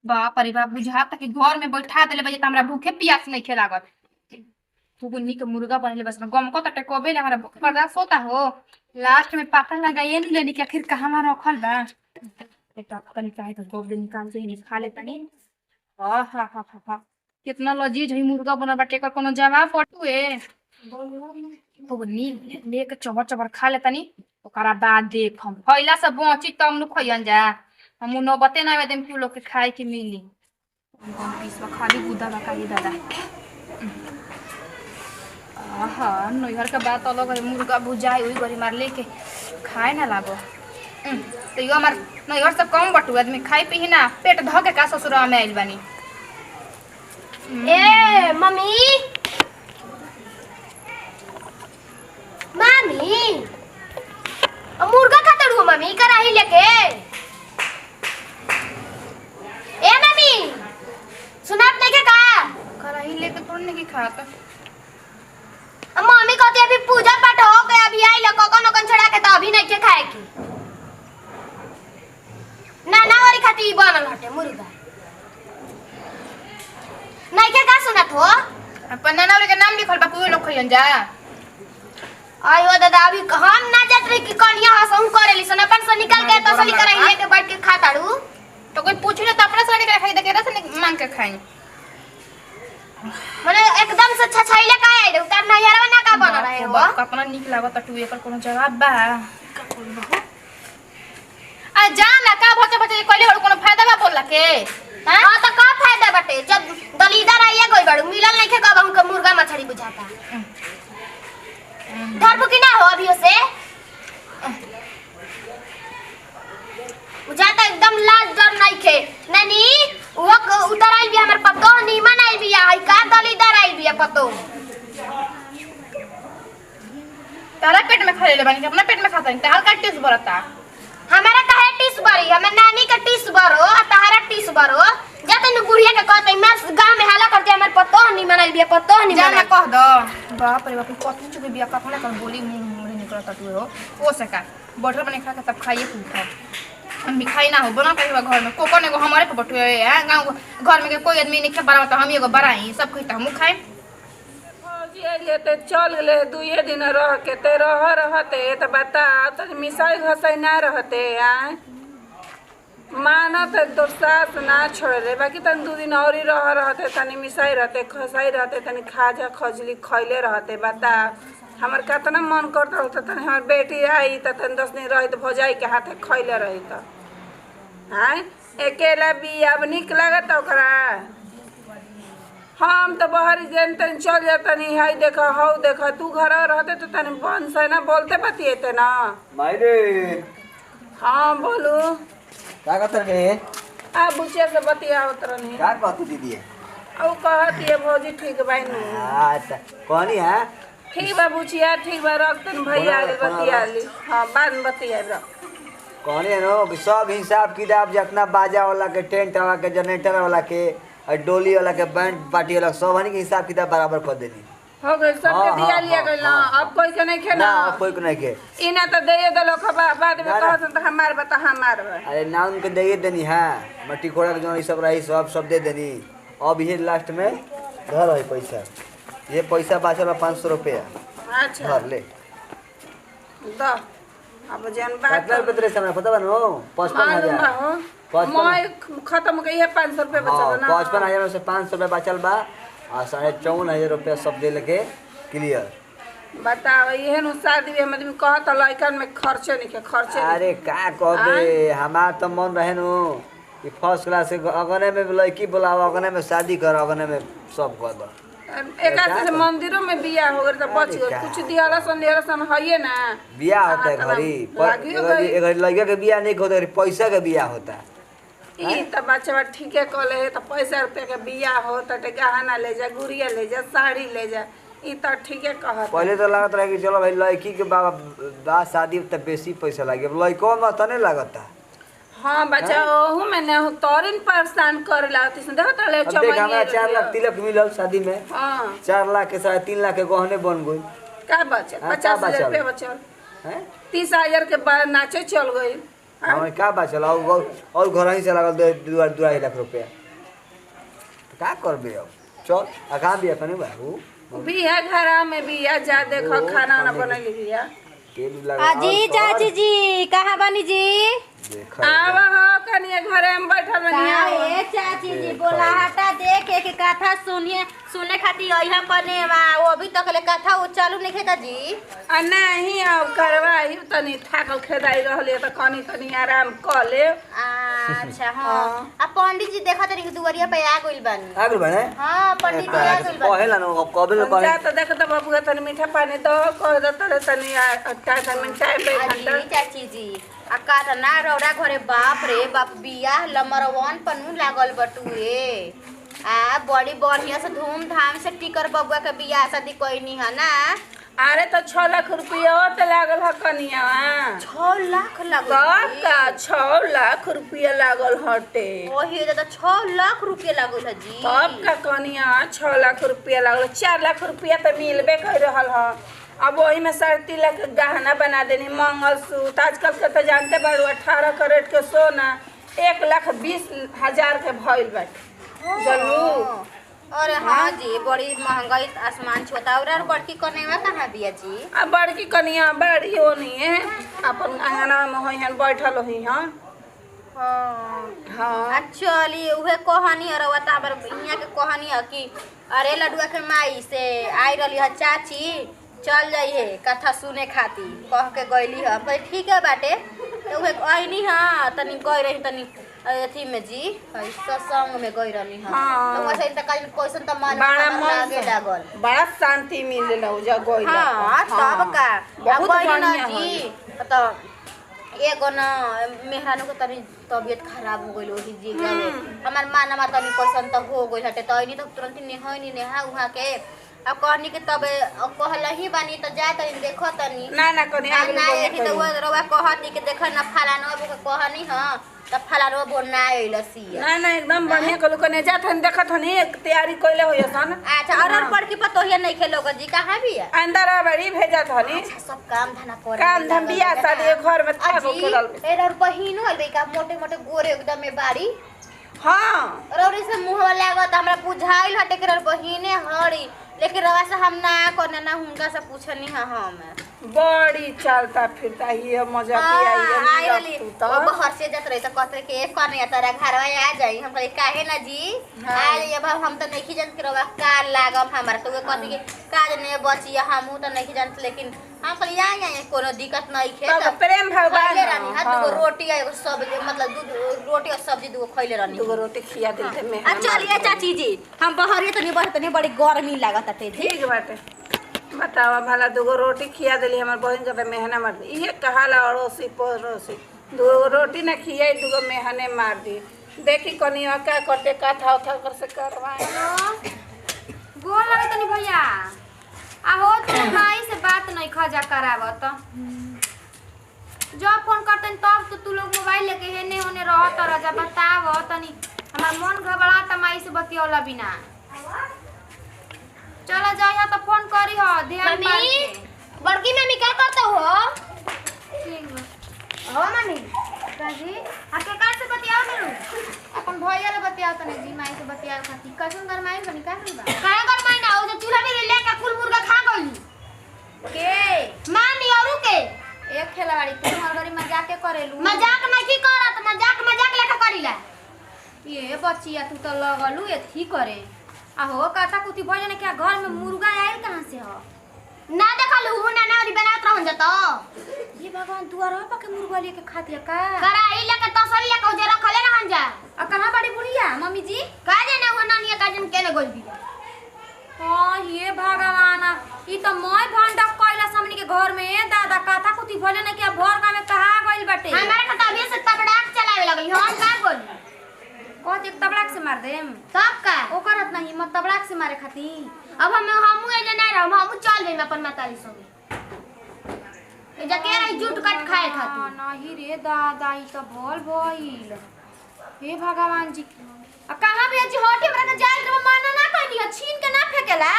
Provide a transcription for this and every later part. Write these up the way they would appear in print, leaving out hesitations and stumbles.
बाप रे बाप बुझाता कि घर में बैठा देले बजे त हमरा भूखे प्यास नहीं खे लागत। घुगनी के मुर्गा बनले बस गम को तटे कोबे ले हमरा भूख बर्दाश्त होता हो। लास्ट में पता लगा ये नहीं लेनी कि आखिर कहाँ रखल बा। एक तनी चाहे तो गोब दे निकाल से ही खा ले तनी। हा हा हा हा हा। कितना लजीज है मुर्गा बनल बाटे एकर कोनो जवाब पटुए। घुगनी लेके चबर चबर खा ले तनी ओकरा बाद देखम खइला से बची तब नु खइयन जा। हम नौबते ना देम कि लोग के खाए के मिली। हम पीसवा खाली गुदा बा काली दादा। आहा नैहर के बात अलग है मुर्गा भुजाई हुई गरी मार लेके खाए ना लागो। तो यो हमार नैहर से कम बटू आदमी खाई पी ना पेट ध के का ससुरा में आइल बानी। ए मम्मी मामी मुर्गा खाता रू मम्मी कराही लेके। ए मम्मी सुनात नहीं के का कराही लेके थोड़ी नहीं खाता। मम्मी कहती अभी पूजा पाठ हो गया अभी आई लो कोकन ओकन चढ़ा के तो अभी नहीं के खाए की ना ना वाली खाती बनल हटे मुर्गा नहीं के का सुनत हो। अपन नाना के नाम लिखल बा कोई लोग खइयन जा। आयो दादा अभी हम ना जात रही कि कनिया हसहु करेली सन अपन से निकाल के तो सली कराही लेके बैठ के खाताड़ू। तो कोई पूछ ले तो अपना से निकल खाई दे के रस मांग के खाई। माने एकदम से छछाइले का आई रे उतार नैहरवा ना का बन रहे हो। अपना निक लागत टू एकर कोनो जवाब बा का बोलबो हो। आ जान ना का भचे भचे कहले हो कोनो फायदा बा बोलला के। हां तो का फायदा बाटे जब दलीदार आइए गई बड़ू मिलल नहीं के कब हमके मुर्गा मछली बुझाता। धरबू की ना हो अभी से बुझाता एकदम लाज डर नहीं खे ननी वो उतर आइल भी हमर पतो नीमन आइल भी आई का दलीदार आइल भी पतो। तारा पेट में खा ले बानी अपना पेट में खाता नहीं तार का टेस्ट बरता। हमारा काहे टीस बरी हमर नानी का टीस बरो आ तारा टीस बरो जाते न बुढ़िया के कहते मैं गांव में हाला करते हमर पतो नीमन आइल भी पतो नीमन जाना कह दो। बाप रे बाप कथु चुके बिया कखना कर बोली मुंह निकलता तू हो ओ सका बटर बने खा के तब खाइए तू खा। हम भी खाई ना हो बना के घर में कोको ने हमारे के बटुए है गांव घर में के कोई आदमी नहीं बड़ा तो हम एगो बड़ाई सब खइता हम खाए। फौजी अइले ते चल गेले दुए दिन रह के ते रहते त बता त मिसाई घसाई ना रहते आय मानत तो सास ना छोड़ले बाकी तन दू दिन और ही रहते तनी मिसाई रहते खसाई रहते तनी खाजा खजली खइले रहते बता हमर कितना मन करता होता तनी हमर बेटी आई त तन 10 दिन रही तो भौजाई के हाथे खइले रही त आय अकेला भी अब निक लागत ओकरा। हम तो बाहर जन तन चल जाता नहीं है देखा हौ देखा तू घर रहते तो तनी बन से ना बोलते बतिएते ना मायरे हाँ बोलू का करत रे आ बुचिया से बतियावत रहनी का कहती दीदी औ कहती है भौजी ठीक बाई नु अच्छा कहनी है ठीक बा बुचिया ठीक बा रख तन भैया आगे बतिया ली हाँ बाद में बतिया रख कहनी है नो कि सब हिसाब किताब जितना बाजा वाला के टेंट वाला के जनरेटर वाला के और डोली वाला के बैंड पार्टी वाला सब हनी के हिसाब किताब बराबर कर देनी हो गए सबके दिया लिया गइल ना अब कोई के नहीं खे ना कोई को नहीं के इना तो दे दलो खबा बाद में कहत त हमार बता हमार बा अरे ना उनके दे देनी है मट्टी कोड़ा के जो ई सब रही सब दे देनी। अब ये लास्ट में घर है पैसा ये पैसा बचल 500 रुपया अच्छा घर ले द अब जन बात कितना रुपया तेरे समय पता बनो 55,000 मैं खत्म गई है 500 रुपये बचल ना 55,000 में से 500 रुपया बचल बा और 54,500 रुपया सब दे लेके क्लियर। बताओ ये नु शादी में आदमी कहत लइकन में खर्चे नहीं के खर्चे अरे का कहबे हमार तो मन रहे नु कि फर्स्ट क्लास से अगने में लड़की बुलाओ अगने में शादी कर अगने में सब कर दो एक से मंदिरों में बिया हो गए तो बच गए कुछ दियाला सन है ना बिया होता है घरी घरी लड़का के बिया नहीं होता पैसा के बिया होता है। ई त बच्चा ठीके कले है तो पैसा रुपया के बिया हो तो गहना ले जा गुड़िया ले जा साड़ी ले जा ई तो ठीके कहत पहले तो लागत रहे कि चलो भाई लड़की के बा शादी तब बेसी पैसा लगे लड़को में तो नहीं लगता। हाँ बच्चा ओहू में ने तोरिन परेशान करे लागती सुन देखत रहे अब देख हमरा 4 लाख तिलक मिलल शादी में हां 4 लाख के 3.5 लाख के गहने बन गई का बचल 50,000 रुपया बचल हैं 30,000 के बाद नाचे चल गई हमें का बचल और घर ही से लागल 2.5 लाख रुपया तो का करबे अब चल आ कहाँ बिया कने बाबू बिया घरा में बिया जा देखो खाना ना बनैली बिया तेल लगा जी चाची जी कहाँ बनी जी देख आव हो कनिया घरे में बैठल बनिया काहे चाची जी बोलाहटा देख एक कथा सुने खातिर अइहा कने वो भी तक ले कथा वो चालू नहीं का जी आ नहीं अब करवाई तनी थाकल खेदाई रहले त कनी तनी आराम क ले अच्छा हाँ आ पंडित जी देखा तनी दुवरिया पे आ गइल बानी आगल बने हाँ पंडित जी आ गइल बानी कहेला न कबे जा कहे त देख त बाबू तनी मीठा पानी दो कह दो तरे तनी चाय तनी चाय पे घंटा जी चाची जी आ का त ना रौरा घरे बाप रे बाप बियाह लमरवन पन्नू लागल बटुए आ बड़ी बढ़िया से धूमधाम से टिकर बबुआ के बियाह शादी कोइनी है ना अरे तो 6 लाख रुपया त लागल ह कनिया 6 लाख लागल का 6 लाख रुपया लागल हटे ओही तो 6 लाख रुपया लागल है जी तब का कनिया 6 लाख रुपया लागल 4 लाख रुपया त मिलबे कर रहल ह अब वही में 3.5 लाख के गहना बना देनी मंगलसूत्र आजकल के तो जानते बाड़ू 18 कैरेट के सोना 1,20,000 के भइल बाटे जरूर अरे हाँ जी बड़ी महंगाई आसमान छूता और बड़की कनेवा कहाँ बिया जी आ बड़की कनिया बड़ी होनी है अपन अंगना में होइहन बैठल होई हन हाँ चली उहे कहानी और बताबर यहाँ के कहानी है कि अरे लडुआ के माई से आई रही है चाची चल जाइए कथा सुने खातिर कह के गईली है भाई ठीक है बाटे तो उहे अइनी हाँ तनी गई रही तनी अथी में जी सत्संग में गई रही हाँ हाँ। तो वैसे त कल कैसन त मन बड़ा लागे लागल बड़ा शांति मिलेला उजा गइला हाँ तब का बहुत अब गइली ना बढ़िया जी तो एगो न मेहरानू के तनी तबियत खराब हो गइल ओही जी हमार मानमा तनी कैसन त हो गइल हटे त अइनी त तुरंत नेहनी नेहा उहा के अब कहनी के तब कहलही बानी त जा तनी देखो तनी ना कनिया ना एठी त वो रवा कहती के देख न फलानो के कहनी हां त फलानो बोलना आइलसिया ना एकदम बढ़िया कलु कने जात हन देखत हनी तैयारी कइले होय सन अच्छा और पढ़ की पतोहिया नहीं खेलोग जी कहां भी है अंदर बड़ी भेजत हनी सब काम धना करे काम धम बिया शादी घर में थागो खेलल एरर बहिन होल बे का मोटे मोटे गोरे एकदम में बारी हां रौरी से मुंह लागत हमरा बुझाइल हटे के बहिने हरी लेकिन रवा से हम ना करना ना हुनका से पूछनी है हम बड़ी चलता फिरता ये मजा किया ये तू तो घर से जत रही तो कहते के करने तेरा घरवा आ जाई हम कहे काहे ना जी आ अब हम तो नहीं जानत के रवा का लागम हमरा तो कहते के काज ने बची हमहू तो नहीं जानत लेकिन हम कह या कोनो दिक्कत नहीं खे तो प्रेम भगवान रानी हां दुगो रोटी आ एगो सब्जी मतलब दूध रोटी और सब्जी दुगो खइले रानी दुगो रोटी खिया दिल ते में आ चलिए चाची जी हम बहरे तनी बढ़ तनी बड़ी गर्मी लागत हटे जी ठीक बाटे बतावा भला दुगो रोटी खिया देली हमर बहन के मेहना मार दी इहे कहाला अड़ोसी पड़ोसी दुगो रोटी ना खियाई दुगो मेहने मार दी देखी कनिया का करते कथा उथा कर से करवाए गोर लगे तनी भैया आहो तू माई से बात नहीं खजा करावत जब फोन करतन तब तो तू लोग मोबाइल लेके हेने होने रहत रजा बताव तनी हमार मन घबराता माई से बतियौला बिना चला जाइए तो फोन करी हो ध्यान मम्मी बड़की मम्मी क्या करते हो ठीक बा हो मम्मी काजी आके कार से बतियाओ मेरू अपन भैया ले बतियाओ तनी जी माई से बतियाओ खाती कैसन घर माई बनी का बा काहे कर माई ना ओ चूल्हा में ले के कुल मुर्गा खा गई के मामी औरू के एक खेलाड़ी तू हर घड़ी मजाक के करेलू मजाक नहीं करत मजाक लेके करीला ये बच्चिया तू तो लगलू एथी करे आहो काटा कुती भजन क्या घर में मुर्गा आइल कहां से हो ना देखलू ना ना और बनात रहन जतो ये भगवान दुआरा पर के मुर्गा लेके खाती है का कराई लेके तसली लेके जे रखले रहन जा आ कहां बड़ी बुढ़िया मम्मी जी का जाने हो नानिया का जन केने गोल दी हां ये भगवान ई तो मैं भंडा कइला हमनी के घर में दादा काटा कुती भले न क्या भर का में कहा गइल बाटे हमारे का तभी से तबड़ाक चलावे लगली हम का बोली कहत एक तबड़ाक से मार देम तब का ओकर इतना हिम्मत तबड़ाक से मारे खाती अब हमू एजे ना रहम हमू चल गई अपन मातारी संगे एजे के रही जूट कट खाए खाती नहीं रे दादा ई तो भल भइल हे भगवान जी आ कहां भी जी होटी हमरा के जाल रे माना ना कहनी है छीन के ना फेकेला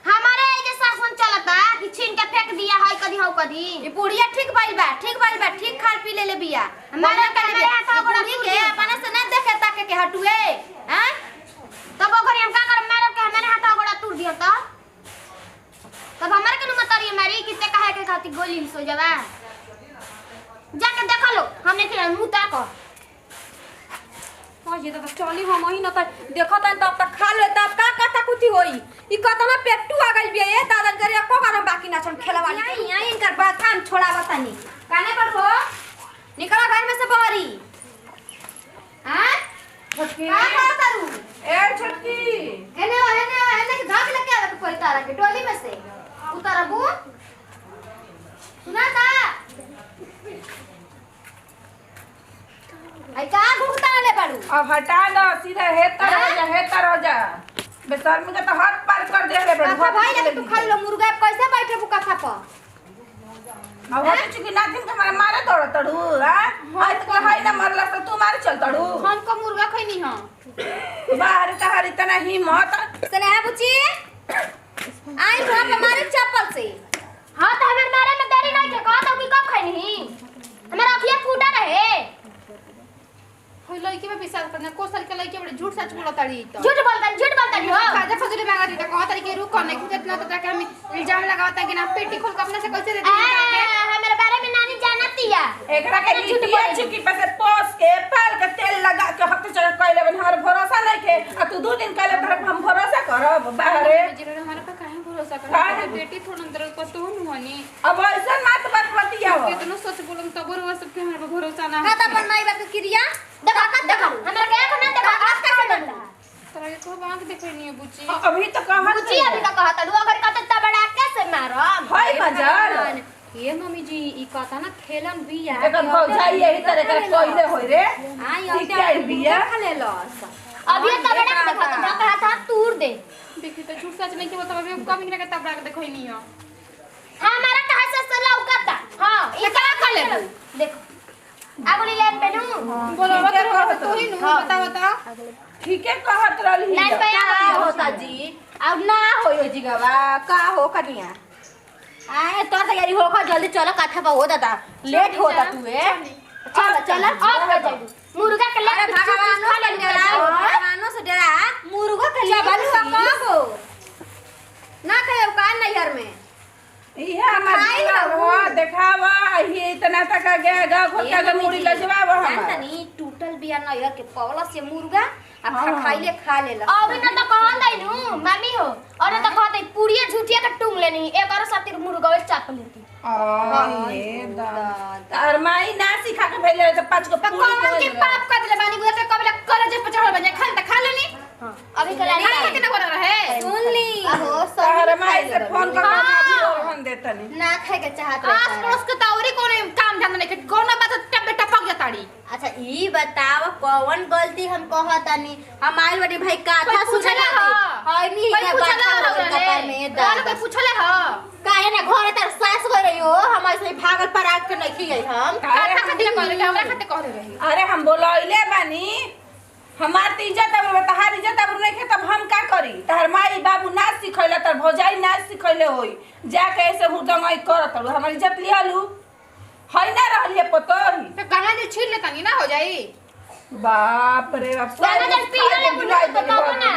हमारे एजे शासन चलता कि छीन के फेंक दिया है कदी हो कदी ये बुढ़िया ठीक बाई बा ठीक खाल पी ले ले बिया हमारे का ले हाथ गोड़ा बूढ़ी के अपने से ना देखे ताके के हटुए हैं तब ओकरे हम का कर मारो के हमारे हाथ गोड़ा टूट दिया तब हमारे के मतरी मारी किते कहे के खाती गोली सो जावा जाके देख लो हमने के मुंह ताको हां ये तो चली हम ही न त देखत तब तक खा ले तब का कथा कुथी होई ई कतना पेटू आ गइल बिया ए दादा करे को करम बाकी ना छन खेला वाली यहीं इनकर बात काम छोड़ा बतानी काने पर हो निकला घर में से बाहरी हैं छोटकी का करता रू ए छोटकी एने भाग लेके आवे कोई तारा के टोली में से उतारा बू सुना था आई का घुगता ले बाड़ू अब हटा दो सीधा हेतर हो जा बेशर्मी के तो हाथ पार कर दे रे अच्छा भाई लेके तू खा लो मुर्गा कैसे बैठे बुका खा पर अब हो चुकी नातिन के मारे दौड़ तड़ू हां आज तो हाय ना मरला तो तू मारे चल तड़ू हमको मुर्गा खैनी हां बाहर तहर इतना हिम्मत सने है बुची आई तो हम मारे चप्पल से हां तो हमारे मारे में देरी नहीं के कहा तो कि कब खैनी हमारा अखिया फूटा रहे होई लड़की में विश्वास करना को साल के लड़की बड़े झूठ सच बोलत ताड़ी तो झूठ बोलता हो काजा फजूल मांगा दी तो कहत तारी के रुक करने खुद इतना तो ताके हम इल्जाम लगावता कि ना पेटी खोल के अपने से कैसे दे दी हमारे बारे में नानी जानती है एकरा के लिटिया छिकी पे से पोस के पाल के तेल लगा के हफ्ते चढ़ कइले बन हमर भरोसा नहीं के आ तू 2 दिन कइले तर हम भरोसा करब बाहरे जीरो हमारे पे काहे भरोसा काहे? कर बेटी थोड़ा अंदर को तो हुआनी अब ऐसा मत बात बतियाओ कितना सच बोलम तब वो सब के हमारे पे भरोसा ना खाता पर माई बाप के क्रिया देखा हमारा क्या करना देखा आज कैसे बनता तोरा के को आंख देखै नहीं है बुची अभी तो कहत बुची अभी का कहता दू अगर कहता तब बड़ा कैसे मारम हाय मजर ये मम्मी जी ई कहता ना खेलन बिया एकर भौजाई यही तरह के कइले होय रे आई ठीक है बिया खा ले लस अभी तो बड़ा देखा तो कहा था तूर दे देखी तो झूठ सच नहीं के बता अभी कम के तब बड़ा देखै नहीं है हमारा कहा से लौकता हां ये क्या कर ले देखो आगुली ले पेनू बोलो बता तो ही नु बता ठीक है कहत रहली लाइन पे का होता जी अब ना होयो जी गवा का हो कनिया आए तो तैयारी हो खा जल्दी चलो काठा पर हो दादा लेट होता तू चल अब हो जाए मुर्गा के ले अरे भगवान खा ले भगवानों से डरा मुर्गा के लिए बलुआ कब ना कहे का नैहर में इहे हमर देखावा ये इतना तक गया गा घोटा के मुड़ी लजवावा हम तनी टूटल बिया नैहर के पवला से मुर्गा आ खाइले खा लेला अभी ना तो कहन दैनु मामी हो और ना तो कहते पूड़िया झूठिया के टूंग लेनी एक और साथी मुर्गा वे चाप लेती तार माई ना सिखा के भेले तो 5 गो कौन के पाप कर दिले बानी बुआ से कबले करे जे पचड़ बन जाए खा लेनी अभी कल खा के ना बोल रहे सुन ली आहो तार माई से फोन कर अभी और हम देतनी ना खाए के चाहत आस पड़ोस के तौरी कोने काम धंधा नहीं कोनो बात टपे टपक जाताड़ी अच्छा ई बताव कौन गलती हम कहतानी हम आइल बड़ी भाई का था पूछले ह हाय नी कोई पूछले ह कपार में दाल कोई पूछले ह काहे ना घरे तर सास गई रही हो हम ऐसे भागल पराग के नहीं खियै हम काठा खातिर कहले कि हमरा खातिर कहले रही अरे हम बोलैले बानी हमार त इज्जत अब तहार इज्जत अब नहीं तब हम का करी तहार माई बाबू ना सिखैले तर भौजाई ना सिखैले होई जाके ऐसे हुदंगई करत हमर इज्जत लियालू है ना रहलिए पतोही तो गंगा जी छीन लेतानी ना हो जाई बाप रे बाप गंगा जल पी ले बुला तो कहबो ना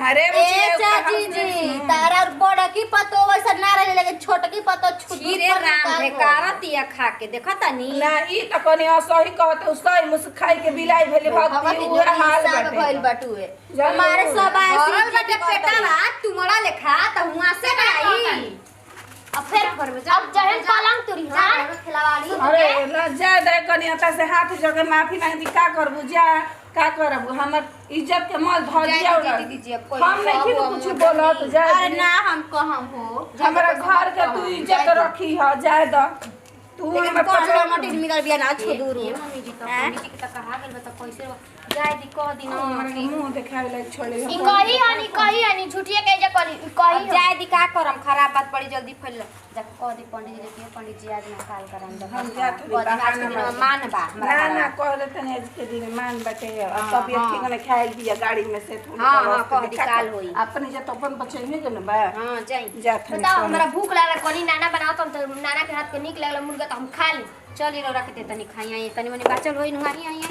अरे ए चाची जी तारा बड़ की पतो वैसा ना रहे लेकिन छोट की पतो छुटी रे राम बेकार तिया खा के देखता नी ना ई त कने असही कहत उसई मुस खाई के बिलाई भेले भक्ति उहे हाल भइल बाटे बटुए हमारे सब भरल ऐसे बाटे पेटावा तुम्हारा लेखा त हुआ से ना आई अब फिर अब जहन पलंग तुरी हां खिलावाड़ी अरे लज्जा दे कनिया से हाथ जोड़ के माफी मांग दी का करबू जा का करबू हमर इज्जत के मल धजिया हम नहीं कि कुछ बोलत जा अरे ना हम कहम हो हमरा घर के तू इज्जत रखी ह जाय द तू हमर कौन पचड़ा मटी मिलल बिया ना छोदूर मम्मी जी तो मम्मी जी के त कहा गेल बता कैसे जाए दी कह दी ना हमरा के मुंह देखावे लायक छोड़ी ई कही हनी झूठिए के जे करी अब कही जाए दी का करम खराब बात बड़ी जल्दी फैल जब कह दी पंडित जी के पंडित जी आज ना काल करम जब हम जात हई आज के दिन में मान बा ना ना कह देते ने आज के दिन मान बटे और तबियत ठीक ने खाए दिया गाड़ी में से थोड़ी हाँ, हाँ, कह दी काल होई। अपने जे तो अपन बचे में जन बा हां जाई जात हई बताओ हमरा भूख लागल कोनी नाना बनाओ तो नाना के हाथ के निक लागल मुर्गा तो हम खा ली चल रो रख दे तनी खाई आई तनी मनी बाचल होई नुहाई आई